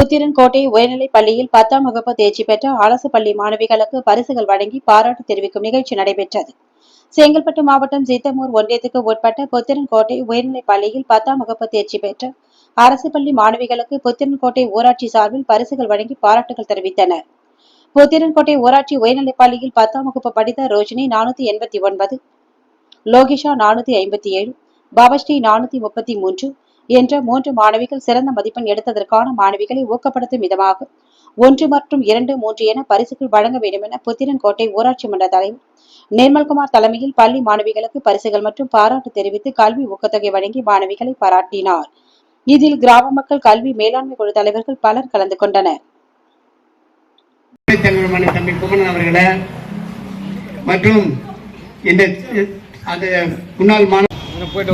புத்திரன்கோட்டை உயர்நிலைப் பள்ளியில் 10ஆம் வகுப்பு தேர்ச்சி பெற்ற அரசு பள்ளி மாணவிகளுக்கு பரிசுகள் வழங்கி பாராட்டு தெரிவிக்கும் நிகழ்ச்சி நடைபெற்றது. செங்கல்பட்டு மாவட்டம் சித்தமூர் ஒன்றியத்துக்கு உட்பட்ட புத்திரன்கோட்டை உயர்நிலைப் பள்ளியில் 10ஆம் வகுப்பு தேர்ச்சி பெற்ற அரசு பள்ளி மாணவிகளுக்கு புத்திரன்கோட்டை ஊராட்சி சார்பில் பரிசுகள் வழங்கி பாராட்டுகள் தெரிவித்தனர். புத்திரன்கோட்டை ஊராட்சி உயர்நிலைப் பள்ளியில் 10ஆம் வகுப்பு படித்த ரோஜினி 489, லோகிஷா 457, பவஸ்ரீ 433 என்ற 3 மாணவிகள் சிறந்த மதிப்பெண் எடுத்ததற்கான மாணவிகளை ஊக்கப்படுத்தும் விதமாக 1 மற்றும் 2, 3 என பரிசுகள் வழங்க வேண்டும் என புத்திரன்கோட்டை ஊராட்சி மன்ற தலைவர் நிர்மல்குமார் தலைமையில் பள்ளி மாணவிகளுக்கு பரிசுகள் மற்றும் பாராட்டு தெரிவித்து கல்வி ஊக்கத்தொகை வழங்கி மாணவிகளை பாராட்டினார். இதில் கிராம மக்கள், கல்வி மேலாண்மை குழு தலைவர்கள் பலர் கலந்து கொண்டனர்.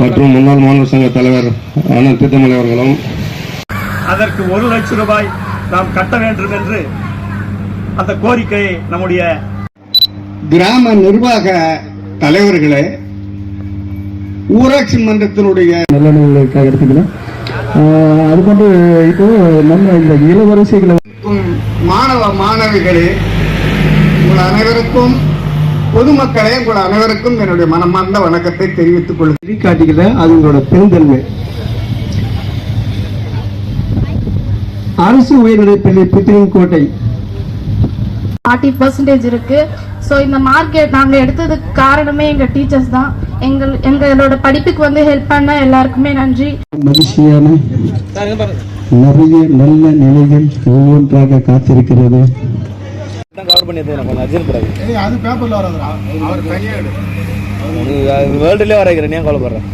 மற்றும் முன்னாள் மாணவர் சங்க தலைவர் அண்ணன் தீர்த்தமலை அவர்களும் அதற்கு 1 லட்சம் ரூபாய் நாம் கட்ட வேண்டும் என்று அந்த கோரிக்கையை நம்முடைய கிராம நிர்வாக தலைவர்களே, ஊராட்சி மன்றத்தினுடைய நல்ல எடுத்துக்கலாம். அதுபோன்று இப்போ நம்ம இந்த இளவரசிகளை மாணவ மாணவிகளே, உங்கள் அனைவருக்கும், பொதுமக்களே, உங்கள் அனைவருக்கும் என்னுடைய மனமார்ந்த வணக்கத்தை தெரிவித்துக் கொள்கிறேன். காட்டிக்கல அது உங்களோட பெருந்தன்மை. அரசு உயர்நிலைப் பள்ளி புத்திரன்கோட்டை 40% இருக்கு. ஸோ இந்த மார்க் நாங்கள் எடுத்ததுக்கு காரணமே எங்கள் டீச்சர்ஸ் தான். எங்களோட படிப்புக்கு ஹெல்ப் பண்ண எல்லாருக்குமே நன்றி. மகிழ்ச்சியான நிறைய நல்ல நிலைகள் ஒவ்வொன்றாக காத்திருக்கிறது. வேர்ல்டுலேயே வரைக்கிறேன், ஏன் கவலைப்படுறேன்.